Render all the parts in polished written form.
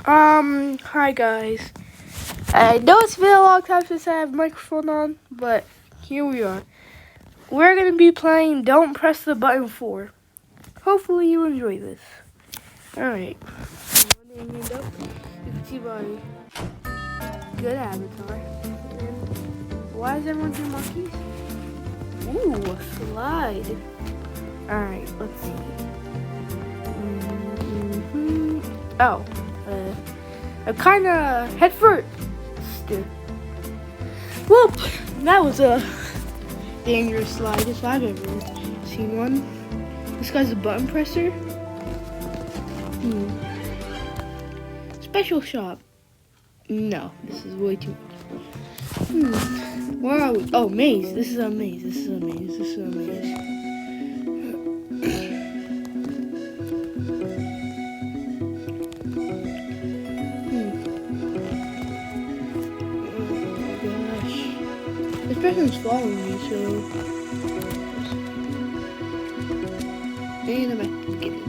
Hi guys. I know it's been a long time since I have a microphone on, but here we are. We're gonna be playing Don't Press the Button 4. Hopefully you enjoy this. Alright. You can see my good avatar. And why is everyone doing monkeys? Ooh, a slide. Alright, let's see. Oh. I'm kind of head first. Whoop! That was a dangerous slide if I've ever seen one. This guy's a button presser. Special shop. No, this is way too much. Where are we? Oh, maze. This is a maze. This is a maze. This is a maze. This person's following me, so... And I'm at the beginning.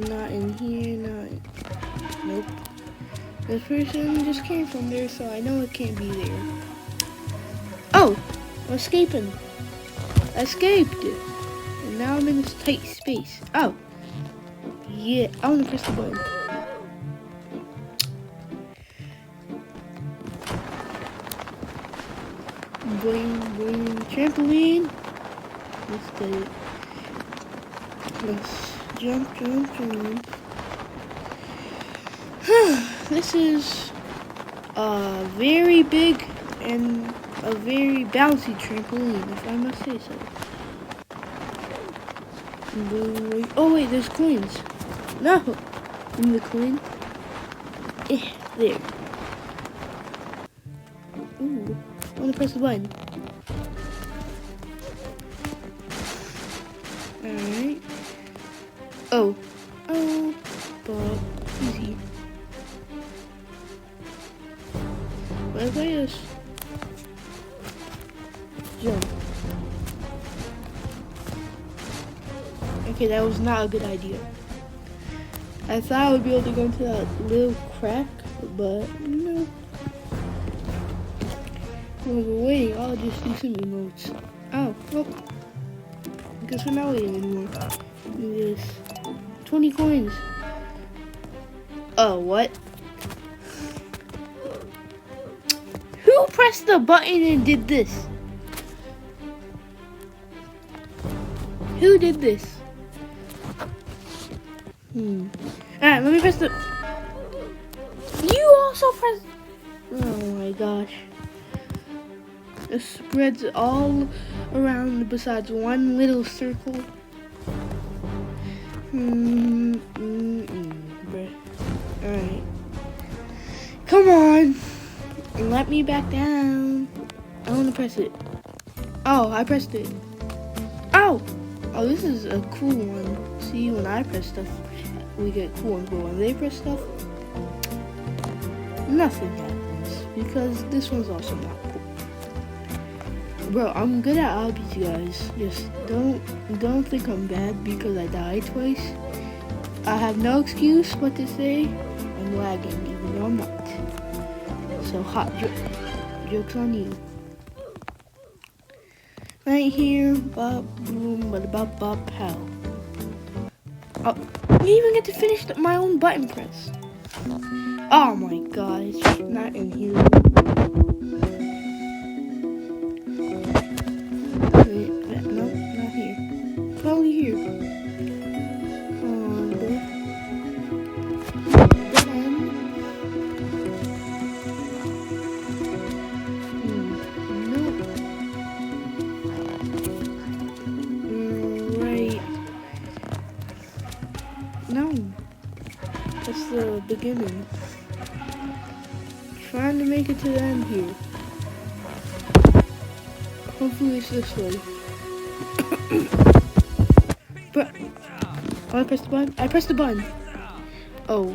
Not in here, not in... Nope. This person just came from there, so I know it can't be there. Oh! I'm escaping. I escaped! And now I'm in this tight space. Oh! Yeah, I want to press the button. Boing, boing, trampoline. Let's get it. Let's jump. This is a very big and a very bouncy trampoline, if I must say so. Boing. Oh wait, there's coins. No! Give me the coin. There. Ooh. I want to press the button. Alright. Oh, but easy. What if I just jump? Okay, that was not a good idea. I thought I would be able to go into that little crack, but no. While we're waiting, I'll just do some emotes. Oh, nope. Guess we're not waiting anymore. Do this. 20 coins. Oh, what? Who pressed the button and did this? Who did this? Alright, let me press the... You also pressed... Oh my gosh. It spreads all around besides one little circle. Alright. Come on. Let me back down. I want to press it. Oh, I pressed it. Oh! Oh, this is a cool one. See, when I press stuff, we get cool ones. But when they press stuff, nothing happens. Because this one's also not cool. Bro, I'm good at obbies, guys. Just don't think I'm bad because I died twice. I have no excuse but to say I'm lagging, even though I'm not. So hot joke's on you. Right here, bop boom, bada bop bop pow. Oh, I didn't even get to finish my own button press. Oh my gosh, not in here. No, that's the beginning. Trying to make it to the end here. Hopefully it's this way. But I pressed the button. I pressed the button. Oh.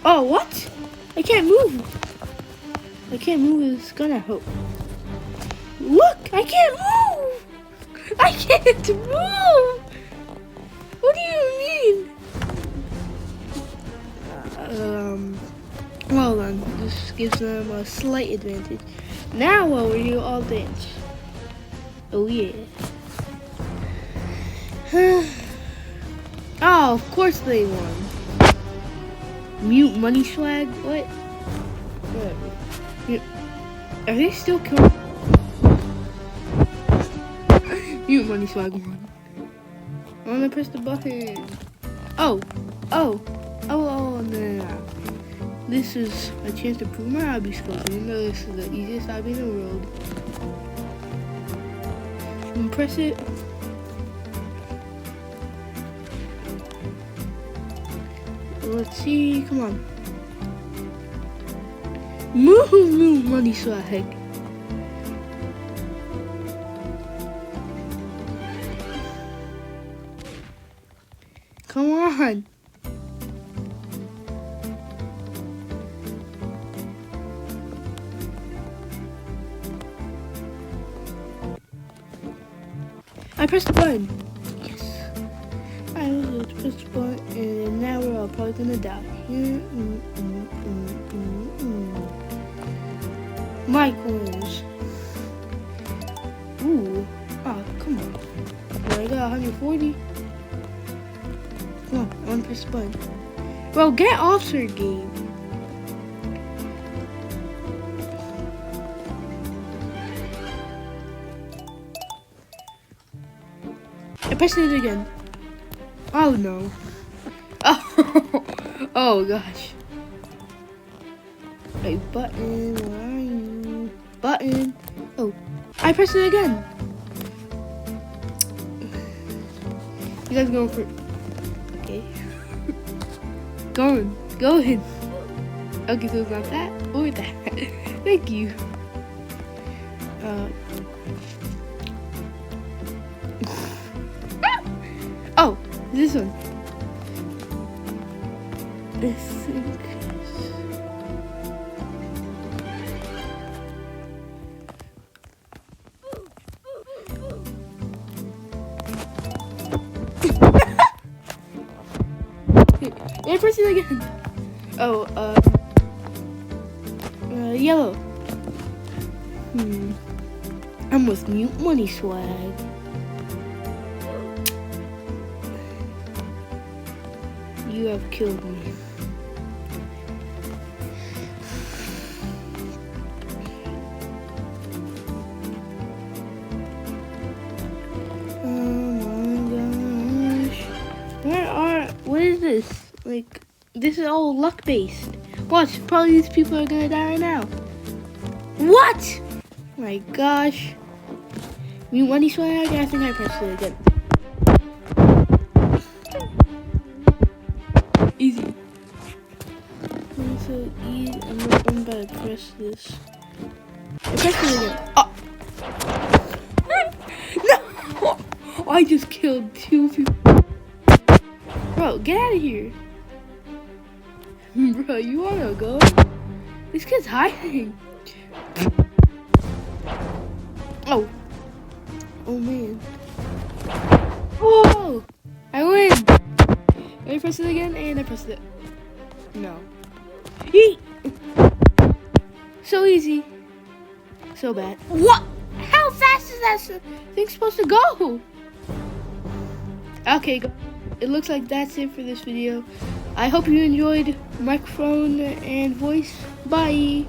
Oh, what? I can't move. I can't move. It's gonna help. Look, I can't move. I can't move. What do you gives them a slight advantage. Now over here, all dance. Oh yeah. Oh, of course they won. Mute money swag? What? Whatever. Are they still killing? Mute money swag won. I wanna press the button. Oh, no. This is a chance to prove my hobby skills. Even though this is the easiest hobby in the world. And press it. Let's see, come on. Move money swag. Come on. I pressed the button. Yes. I was to press the button, and now we're all probably gonna die. My coins. Ooh. Oh, come on. Well, I got 140. Come on, I wanna press the button. Bro, get off your game. I pressed it again. Oh no. Oh, oh gosh. Hey, button, where are you? Button. Oh, I pressed it again. You guys going for? Okay. Go ahead. Okay, so it's not that or that. Thank you. Oh, this one. I think. Yeah, press it again. Oh, yellow. I'm with Mute Money Swag. You have killed me. What is this? Like, this is all luck based. Watch, probably these people are gonna die right now. What? My gosh. Mute Money Swag, I think I pressed it again. Easy. It's so easy. I'm about to press this. I pressed it again. Oh. No! I just killed 2 people. Bro, get out of here. Bro, you wanna go? This kid's hiding. Oh. Oh man. Whoa! I win! I pressed it again and I pressed it. No. Eat! So easy. So bad. What? How fast is that thing supposed to go? Okay, it looks like that's it for this video. I hope you enjoyed microphone and voice. Bye!